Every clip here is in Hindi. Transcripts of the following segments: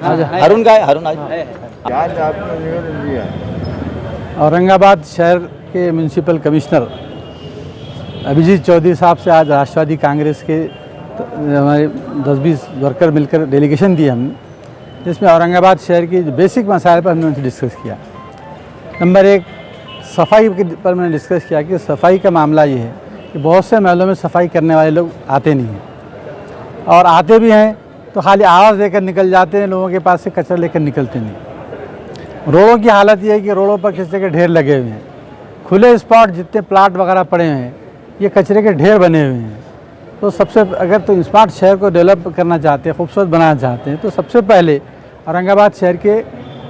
हरुण का है, हरुण आज आज आपने निवेदन दिया। औरंगाबाद शहर के म्यूनसिपल कमिश्नर अभिजीत चौधरी साहब से आज राष्ट्रवादी कांग्रेस के हमारे 10-20 वर्कर मिलकर डेलीगेशन दिए हमने, जिसमें औरंगाबाद शहर की बेसिक मसाइल पर हमने उनसे डिस्कस किया। नंबर 1, सफाई पर मैंने डिस्कस किया कि सफाई का मामला ये है कि बहुत से महलों में सफाई करने वाले लोग आते नहीं हैं, और आते भी हैं तो खाली आवाज़ देकर निकल जाते हैं, लोगों के पास से कचरा लेकर निकलते नहीं। रोडों की हालत ये है कि रोडों पर कचरे के ढेर लगे हुए हैं, खुले स्पॉट जितने प्लाट वगैरह पड़े हुए हैं ये कचरे के ढेर बने हुए हैं। तो सबसे अगर तो स्मार्ट शहर को डेवलप करना चाहते हैं, खूबसूरत बनाना चाहते हैं, तो सबसे पहले औरंगाबाद शहर के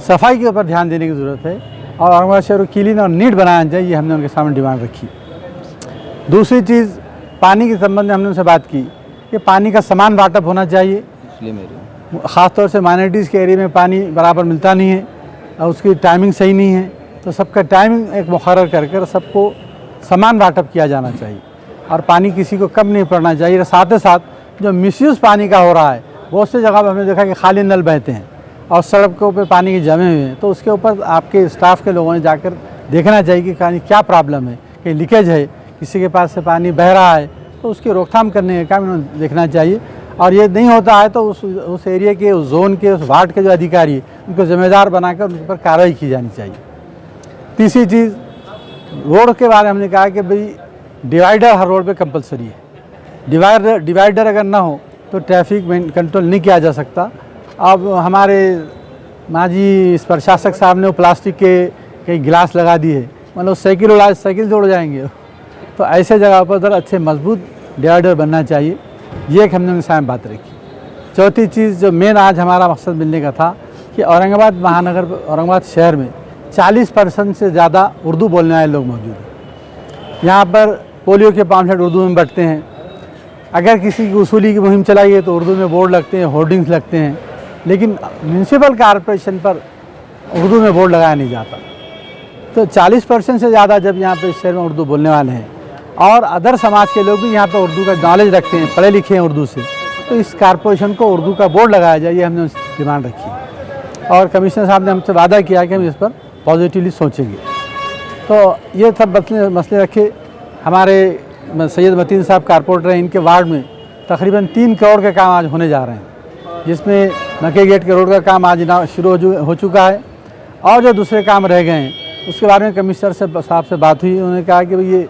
सफाई के ऊपर ध्यान देने की ज़रूरत है, और औरंगाबाद शहर को क्लीन और नीट बनाना चाहिए, ये हमने उनके सामने डिमांड रखी। दूसरी चीज़, पानी के संबंध में हमने उनसे बात की कि पानी का समान बाँटअप होना चाहिए, ख़ासतौर से माइनॉरिटीज़ के एरिया में पानी बराबर मिलता नहीं है और उसकी टाइमिंग सही नहीं है, तो सबका टाइमिंग एक मुकर्रर कर सबको समान बाँटअप किया जाना चाहिए और पानी किसी को कम नहीं पड़ना चाहिए। और साथ ही साथ जो मिसयूज़ पानी का हो रहा है, बहुत सी जगह पर हमने देखा कि खाली नल बहते हैं और सड़कों पे पानी के जमे हुए हैं, तो उसके ऊपर आपके स्टाफ के लोगों ने जाकर देखना चाहिए कि पानी क्या प्रॉब्लम है, कि लीकेज है, किसी के पास से पानी बह रहा है, तो उसकी रोकथाम करने का काम इन्होंने देखना चाहिए। और ये नहीं होता है तो उस एरिया के, उस जोन के, उस वार्ड के जो अधिकारी उनको जिम्मेदार बनाकर उनके ऊपर कार्रवाई की जानी चाहिए। तीसरी चीज़, रोड के बारे में हमने कहा कि भाई डिवाइडर हर रोड पे कंपलसरी है। डिवाइडर अगर ना हो तो ट्रैफिक कंट्रोल नहीं किया जा सकता। अब हमारे माजी प्रशासक साहब ने वो प्लास्टिक के कई गिलास लगा दिए, मतलब साइकिल से उड़ जाएंगे, तो ऐसे जगह पर उधर अच्छे मजबूत डिवाइडर बनना चाहिए। ये एक हमने उनके सामने बात रखी। चौथी चीज़ जो मेन आज हमारा मकसद मिलने का था कि औरंगाबाद शहर में 40% से ज़्यादा उर्दू बोलने वाले लोग मौजूद हैं। यहाँ पर पोलियो के पम्फलेट उर्दू में बंटते हैं, अगर किसी की वसूली की मुहिम चलाई है तो उर्दू में बोर्ड लगते हैं, होर्डिंग्स लगते हैं, लेकिन म्यूनसिपल कॉरपोरेशन पर उर्दू में बोर्ड लगाया नहीं जाता। तो 40% से ज़्यादा जब यहाँ पर शहर में उर्दू बोलने वाले हैं और अदर समाज के लोग भी यहाँ पर उर्दू का नॉलेज रखते हैं, पढ़े लिखे हैं उर्दू से, तो इस कॉरपोरेशन को उर्दू का बोर्ड लगाया जाए, ये हमने उनसे डिमांड रखी। और कमिश्नर साहब ने हमसे वादा किया कि हम इस पर पॉजिटिवली सोचेंगे। तो ये सब मसले रखे। हमारे सैयद मतीन साहब कारपोरेटर हैं, इनके वार्ड में तकरीबन 3 करोड़ के काम आज होने जा रहे हैं, जिसमें मक्के गेट के रोड का काम आज शुरू हो चुका है, और जो दूसरे काम रह गए हैं उसके बारे में कमिश्नर साहब से बात हुई। उन्होंने कहा कि भाई ये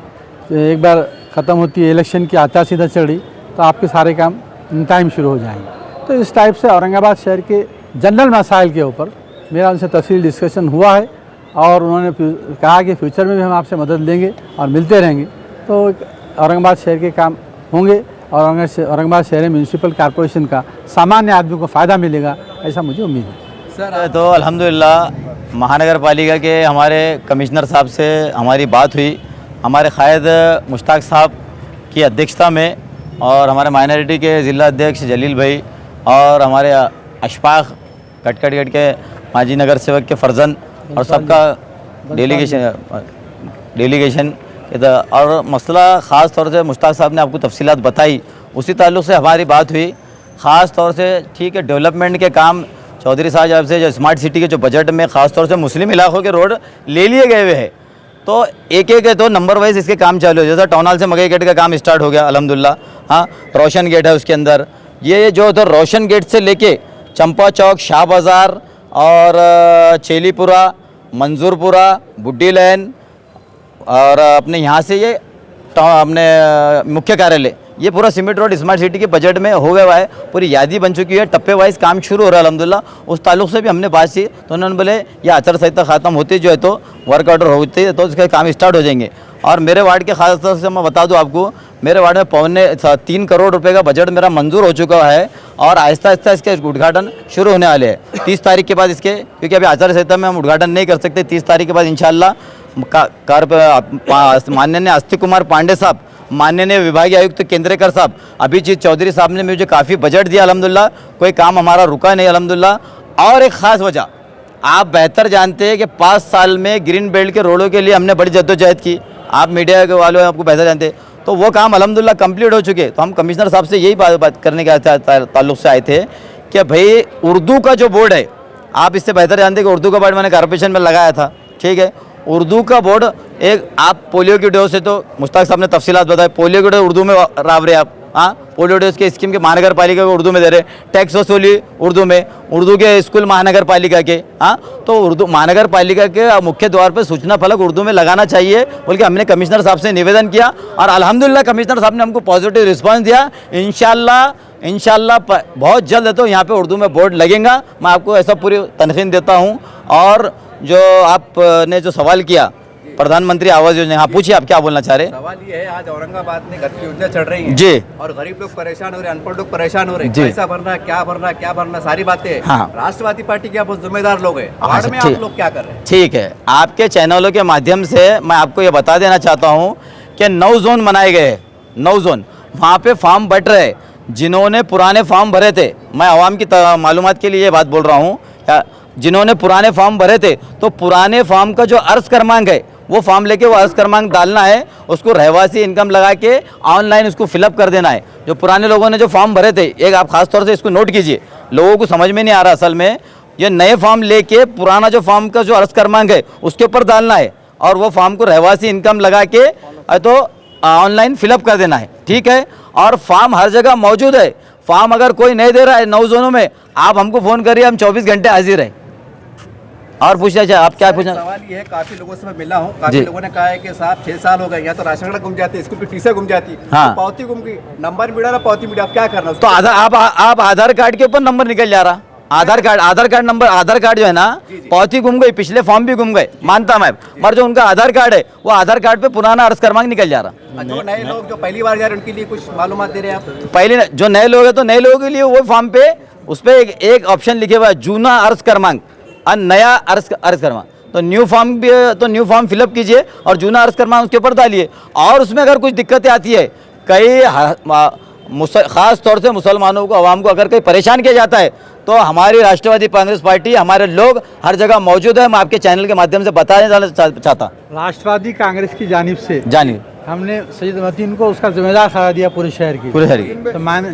एक बार ख़त्म होती है, इलेक्शन की आचार संहिता चल रही, तो आपके सारे काम इन टाइम शुरू हो जाएंगे। तो इस टाइप से औरंगाबाद शहर के जनरल मसाइल के ऊपर मेरा उनसे तफसील डिस्कशन हुआ है, और उन्होंने कहा कि फ्यूचर में भी हम आपसे मदद लेंगे और मिलते रहेंगे, तो औरंगाबाद शहर के काम होंगे और औरंगाबाद शहर में म्यूनसिपल कॉरपोरेशन का सामान्य आदमी को फ़ायदा मिलेगा, ऐसा मुझे उम्मीद है। सर, तो अल्हम्दुलिल्लाह महानगर पालिका के हमारे कमिश्नर साहब से हमारी बात हुई, हमारे कायद मुश्ताक साहब की अध्यक्षता में, और हमारे माइनॉरिटी के ज़िला अध्यक्ष जलील भाई और हमारे अशफाक कटकट के माजी नगर सेवक के फर्जन और सबका डेलीगेशन और मसला ख़ास तौर से मुश्ताक साहब ने आपको तफसीलात बताई, उसी ताल्लुक़ से हमारी बात हुई। ख़ास तौर से ठीक है, डेवलपमेंट के काम चौधरी साहब से जो स्मार्ट सिटी के जो बजट में ख़ास तौर से मुस्लिम इलाकों के रोड ले लिए गए हुए हैं, तो एक है तो नंबर वाइज इसके काम चालू है। जैसा टाउन हॉल से मकई गेट का काम स्टार्ट हो गया अल्हम्दुलिल्लाह, हाँ, रोशन गेट है उसके अंदर, ये जो तो रोशन गेट से लेके चंपा चौक, शाह बाज़ार और चेलीपुरा, मंजूरपुरा, बुड्डी लैन और अपने यहाँ से ये अपने मुख्य कार्यालय, ये पूरा सीमेंट रोड स्मार्ट सिटी के बजट में हो गया है, पूरी यादी बन चुकी है, टप्पे वाइज काम शुरू हो रहा है अल्हम्दुलिल्लाह। उस ताल्लुक़ से भी हमने बात की, तो उन्होंने बोले ये आचार संहिता ख़त्म होती जो है तो वर्क ऑर्डर होती है तो इसका काम स्टार्ट हो जाएंगे। और मेरे वार्ड के खास तौर से मैं बता दूं आपको, मेरे वार्ड में 3 करोड़ रुपए का बजट मेरा मंजूर हो चुका है, और आहिस्ता आहिस्ता इसके उद्घाटन शुरू होने वाले हैं 30 तारीख के बाद इसके, क्योंकि अभी आचार संहिता में हम उद्घाटन नहीं कर सकते। 30 तारीख के बाद इंशाल्लाह माननीय अस्तिक कुमार पांडे साहब, माननीय विभागीय आयुक्त केंद्रेकर साहब, अभिजीत चौधरी साहब ने मुझे काफ़ी बजट दिया अल्हम्दुलिल्लाह, कोई काम हमारा रुका नहीं अल्हम्दुलिल्लाह। और एक ख़ास वजह आप बेहतर जानते हैं कि 5 साल में ग्रीन बेल्ट के रोडों के लिए हमने बड़ी जद्दोजहद की, आप मीडिया के वालों आपको बेहतर जानते हैं, तो वो काम अल्हम्दुलिल्लाह कंप्लीट हो चुके। तो हम कमिश्नर साहब से यही बात करने के ताल्लुक़ से आए थे कि भाई उर्दू का जो बोर्ड है, आप इससे बेहतर जानते हैं कि उर्दू का बोर्ड मैंने कॉर्पोरेशन में लगाया था, ठीक है। उर्दू का बोर्ड एक आप पोलियो की डोज से तो मुश्ताक साहब ने तफसीलात बताए, पोलियो की डोज उर्दू में राव रहे आप, हाँ पोलियो डोज के स्कीम के महानगर पालिका को उर्दू में दे रहे, टैक्स वसूली उर्दू में, उर्दू के स्कूल महानगर पालिका के, हाँ तो उर्दू महानगर पालिका के मुख्य द्वार पर सूचना फलक उर्दू में लगाना चाहिए बोल के हमने कमिश्नर साहब से निवेदन किया और अल्हम्दुलिल्लाह कमिश्नर साहब ने हमको पॉजिटिव रिस्पांस दिया। इंशाल्लाह बहुत जल्द है तो यहाँ पे उर्दू में बोर्ड लगेगा, मैं आपको ऐसा पूरी तनखीन देता हूँ। और जो आपने जो सवाल किया प्रधानमंत्री आवास योजना, हाँ पूछिए आप क्या बोलना चाह रहे हैं। सवाल ये है, आज औरंगाबाद में घर की योजना चल रही है जी, और गरीब लोग परेशान हो रहे हैं, अनपढ़ लोग परेशान हो रहे हैं, जी। पैसा भरना क्या भरना सारी बातें। हाँ। राष्ट्रवादी पार्टी के आप जिम्मेदार लोग हैं, हाँ, वार्ड में ठीक। आप लोग क्या कर रहे हैं? ठीक है, आपके चैनलों के माध्यम से मैं आपको ये बता देना चाहता हूँ कि 9 जोन बनाए गए हैं, 9 जोन, वहाँ पे फॉर्म बट रहे। जिन्होंने पुराने फॉर्म भरे थे, मैं आवाम की मालूमात के लिए ये बात बोल रहा हूँ, जिन्होंने पुराने फॉर्म भरे थे तो पुराने फॉर्म का जो अर्ज क्रमांक है वो फॉर्म लेके वो अर्ज क्रमांक डालना है, उसको रहवासी इनकम लगा के ऑनलाइन उसको फिलअप कर देना है। जो पुराने लोगों ने जो फॉर्म भरे थे, एक आप खास तौर से इसको नोट कीजिए, लोगों को समझ में नहीं आ रहा असल में, ये नए फॉर्म लेके पुराना जो फॉर्म का जो अर्ज क्रमांक है उसके ऊपर डालना है और वो फॉर्म को रहवासी इनकम लगा के तो ऑनलाइन फिलअप कर देना है, ठीक है। और फॉर्म हर जगह मौजूद है, फॉर्म अगर कोई नहीं दे रहा है 9 जोनों में, आप हमको फ़ोन करिए, हम 24 घंटे हाजिर है। और पूछना चाहिए आप क्या पूछना? सवाल ये है, काफी लोगों से मैं मिला हूँ, काफी लोगों ने कहा है कि साहब 6 साल हो गए, यहाँ तो राशन कार्ड गुम जाती है, इसको टीसी गुम जाती, हाँ। तो पावती गुम गई, नंबर मिला ना पावती मिला, अब क्या करना? तो आप आधार कार्ड के ऊपर नंबर निकल जा रहा, आधार कार्ड नंबर, आधार कार्ड जो है ना, पावती गुम गई, पिछले फॉर्म भी गुम गए, मानता मैं, मगर जो उनका आधार कार्ड है वो आधार कार्ड पे पुराना अर्ज क्रमांक निकल जा रहा। जो नए लोग जो पहली बार जा रहे हैं उनके लिए कुछ मालूमात दे रहे हैं आप? पहले जो नए लोग हैं तो नए लोगों के लिए वो फॉर्म पे उस पर एक ऑप्शन लिखे हुआ है, जूना अर्ज क्रमांक और नया अर्ज क्रमांक। तो न्यू फॉर्म भी तो न्यू फॉर्म फिलअप कीजिए और जूना अर्ज क्रमांक उसके ऊपर डालिए। और उसमें अगर कुछ दिक्कतें आती है, कई ख़ास तौर से मुसलमानों को, आवाम को अगर कहीं परेशान किया जाता है तो हमारी राष्ट्रवादी कांग्रेस पार्टी, हमारे लोग हर जगह मौजूद है। मैं आपके चैनल के माध्यम से बताना चाहता। राष्ट्रवादी कांग्रेस की जानिब से जानिए, हमने सैयद मतीन को उसका जिम्मेदार करार दिया पूरे शहर की। तो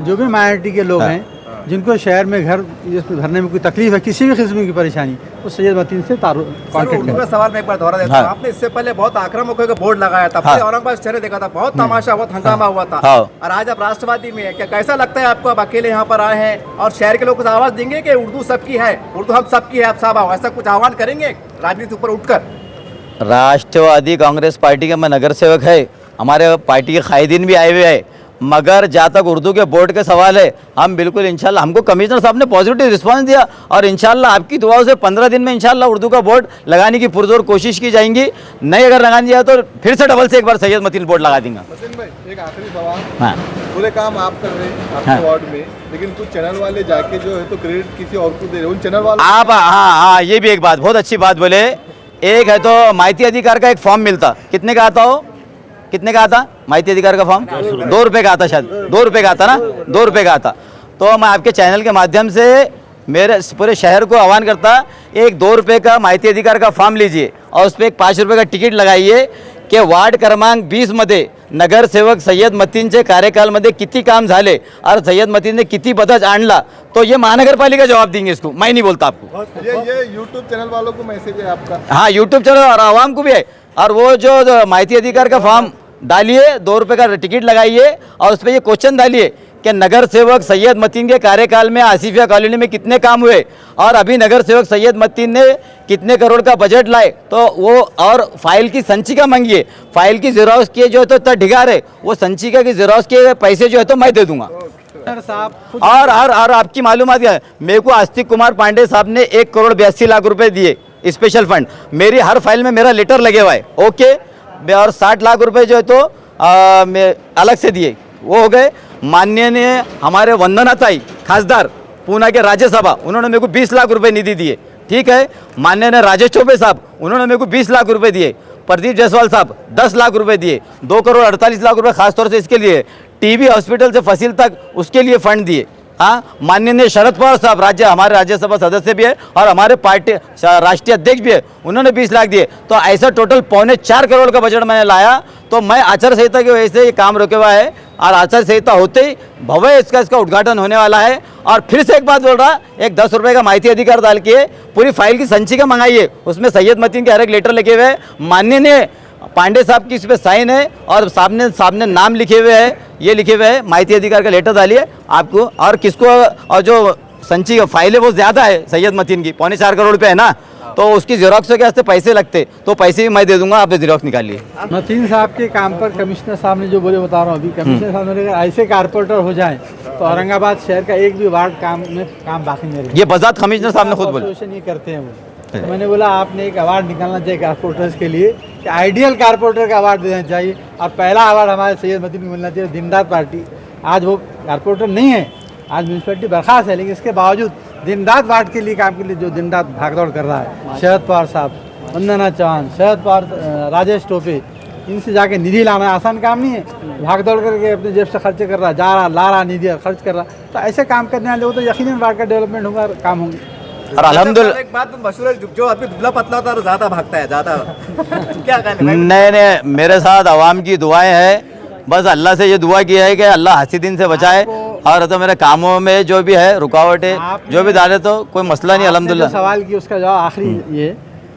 जो भी माइनॉरिटी के लोग हैं जिनको शहर में घर भरने में कोई तकलीफ है, किसी भी किस्म की परेशानी, वो सैयद मतीन से कॉन्टेक्ट उनका सवाल मैं एक बार दोहरा देता हूँ। आपने इससे पहले बहुत आक्रामक होकर बोर्ड लगाया था, पूरे औरंगाबाद शहर देखा था, बहुत तमाशा, बहुत हंगामा हुआ था, और आज आप राष्ट्रवादी में है, क्या कैसा लगता है आपको? आप अकेले यहाँ पर आए हैं और शहर के लोग कुछ आवाज देंगे कि उर्दू सबकी है, उर्दू हम सबकी है, आप सब आओ, ऐसा कुछ आह्वान करेंगे राजनीति ऊपर उठकर? राष्ट्रवादी कांग्रेस पार्टी का मैं नगर सेवक है, हमारे पार्टी के कायदीन भी आए हुए हैं, मगर जहाँ तक उर्दू के बोर्ड के सवाल है, हम बिल्कुल इंशाल्लाह, हमको कमिश्नर साहब ने पॉजिटिव रिस्पांस दिया और इंशाल्लाह आपकी दुआओं से 15 दिन में इंशाल्लाह उर्दू का बोर्ड लगाने की पुरजोर कोशिश की जाएंगी। नहीं अगर लगानी जाए तो फिर से डबल से एक बार सैयद मतीन बोर्ड लगा देंगे। मतीन भाई, एक आखिरी सवाल, हाँ, पूरे काम आप कर रहे हैं आपके वार्ड में, लेकिन कुछ चैनल वाले जाके जो है तो क्रेडिट किसी और को दे रहे हैं, उन चैनल वाले आप, हाँ, ये भी एक बात, बहुत अच्छी बात बोले। एक है तो माहिती अधिकार का एक फॉर्म मिलता, कितने का आता हो, कितने का आता माहिती अधिकार का फॉर्म? 2 रुपये का आता, शायद 2 रुपये का आता ना, 2 रुपये का आता। तो मैं आपके चैनल के माध्यम से मेरे पूरे शहर को आह्वान करता, एक 2 रुपये का माहिती अधिकार का फॉर्म लीजिए और उस पर एक 5 रुपये का तिकीट लगाइए की वार्ड क्रमांक 20 मध्ये नगरसेवक सय्यद मतीनचे कार्यकालमध्ये किती काम झाले और सय्यद मतीनने किती बदल आणला, तो ये महानगरपालिका जवाब देंगे इसको, मैं नहीं बोलता आपको। ये यूट्यूब चैनल वालों को मैसेज है आपका? हाँ, यूट्यूब चैनल और आवाम को भी है। और वो जो माहिती अधिकार का फॉर्म डालिए, 2 रुपये का टिकट लगाइए और उस पर ये क्वेश्चन डालिए कि नगर सेवक सैयद मतीन के कार्यकाल में आसिफिया कॉलोनी में कितने काम हुए और अभी नगर सेवक सैयद मतीन ने कितने करोड़ का बजट लाए, तो वो और फाइल की संचिका मांगिए, फाइल की जेरॉक्स के जो है तो इतना ढिगार है, वो संचिका की जेरॉक्स के पैसे जो है तो मैं दे दूंगा। और आपकी मालूमात है, मेरे को आस्तिक कुमार पांडे साहब ने 1 करोड़ 82 लाख रुपए दिए स्पेशल फंड, मेरी हर फाइल में मेरा लेटर लगे हुआ है, ओके। और 60 लाख रुपए जो है तो अलग से दिए, वो हो गए। माननीय हमारे वंदनाताई खासदार पूना के राज्यसभा, उन्होंने मेरे को 20 लाख रुपए निधि दिए, ठीक है। माननीय राजेश चौबे साहब, उन्होंने मेरे को 20 लाख रुपए दिए। प्रदीप जायसवाल साहब 10 लाख रुपए दिए। 2 करोड़ 48 लाख रुपए खासतौर से इसके लिए, टीबी हॉस्पिटल से फसील तक उसके लिए फंड दिए, हाँ, माननीय शरद पवार साहब हमारे राज्यसभा सदस्य भी है और हमारे पार्टी राष्ट्रीय अध्यक्ष भी है, उन्होंने 20 लाख दिए। तो ऐसा टोटल 3.25 करोड़ का बजट मैंने लाया। तो मैं आचार संहिता की वजह से ये काम रुके हुआ है और आचार संहिता होते ही भव्य इसका उद्घाटन होने वाला है। और फिर से एक बात बोल रहा, एक 10 रुपये का माहिती अधिकार डाल के पूरी फाइल की संचिका मंगाइए, उसमें सैयद मतीन के हर एक लेटर लिखे हुए, माननीय पांडे साहब की इस पर साइन है और सामने नाम लिखे हुए हैं, ये लिखे हुए हैं, माहिती अधिकार का लेटर डालिए आपको। और किसको, और जो संची फाइल है वो ज़्यादा है सैयद मतीन की, 3.25 करोड़ रुपये है ना, तो उसकी जेरोक्स के वास्ते पैसे लगते, तो पैसे भी मैं दे दूंगा, आप जेरोक्स निकालिए। मतीन साहब के काम पर कमिश्नर साहब ने जो बोले बता रहा हूँ अभी, कमिश्नर साहब ने कहा ऐसे कारपोरेटर हो जाए तो औरंगाबाद शहर का एक भी वार्ड काम बाकी नहीं रहे। ये बजात कमिश्नर साहब ने खुद बोला, ये करते हैं वो। तो मैंने बोला आपने एक अवार्ड निकालना चाहिए कारपोरेटर्स के लिए कि आइडियल कारपोरेटर का अवार्ड देना चाहिए, और पहला अवार्ड हमारे सैयद मतीन को मिलना चाहिए। दिन रात पार्टी, आज वो कारपोरेटर नहीं है, आज म्यूनसिपैलिटी बर्खास्त है, लेकिन इसके बावजूद दिन रात वार्ड के लिए काम के लिए जो दिन रात भागदौड़ कर रहा है, शरद पवार साहब, वंदना चौहान, शरद पवार, राजेश टोपे, इनसे जाके निधि लाना आसान काम नहीं है। भागदौड़ करके अपने जेब से खर्च कर रहा, जा रहा, ला रहा, निधि खर्च कर रहा। तो ऐसे काम करने वाले लोग तो यकीनन वार्ड का डेवलपमेंट होगा, काम होंगे। और अल्हम्दुलिल्लाह एक बात मशहूर है, जो आदमी दुबला पतला होता है तो ज्यादा भागता है, ज्यादा क्या कहना है? नहीं, मेरे साथ आवाम की दुआएं हैं, बस अल्लाह से ये दुआ की है कि अल्लाह हसीदिन से बचाए। और तो मेरे कामों में जो भी है रुकावटें जो भी डाले तो कोई मसला नहीं, अल्हम्दुलिल्लाह। सवाल की उसका जवाब आखिरी ये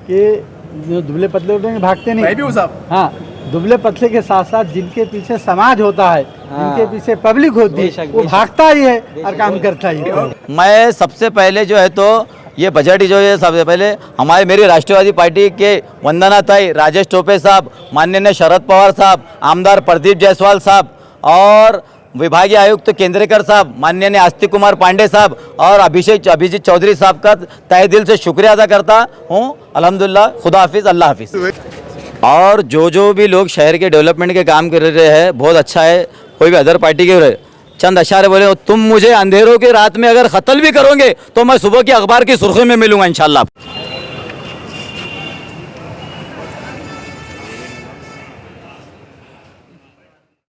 कि जो दुबले पतले होते हैं भागते नहीं, मैं भी हूँ साहब। हाँ, दुबले पतले के साथ साथ जिनके पीछे समाज होता है, जिनके पीछे पब्लिक होती है, वो भागता ही है और काम करता ही है। मैं सबसे पहले जो है तो ये बजट ही जो है, सबसे पहले मेरी राष्ट्रवादी पार्टी के वंदना ताई, राजेश टोपे साहब, माननीय शरद पवार साहब, आमदार प्रदीप जायसवाल साहब और विभागीय आयुक्त केंद्रेकर साहब, माननीय आस्तिक कुमार पांडे साहब और अभिजीत चौधरी साहब का तहे दिल से शुक्रिया अदा करता हूँ। अल्हम्दुलिल्लाह, खुदा हाफिज़, अल्लाह हाफिज़। और जो भी लोग शहर के डेवलपमेंट के काम कर रहे हैं बहुत अच्छा है। कोई भी अदर पार्टी के चंद अशारे बोले, तुम मुझे अंधेरों की रात में अगर कत्ल भी करोगे तो मैं सुबह की अखबार की सुर्खी में मिलूंगा इंशाल्लाह।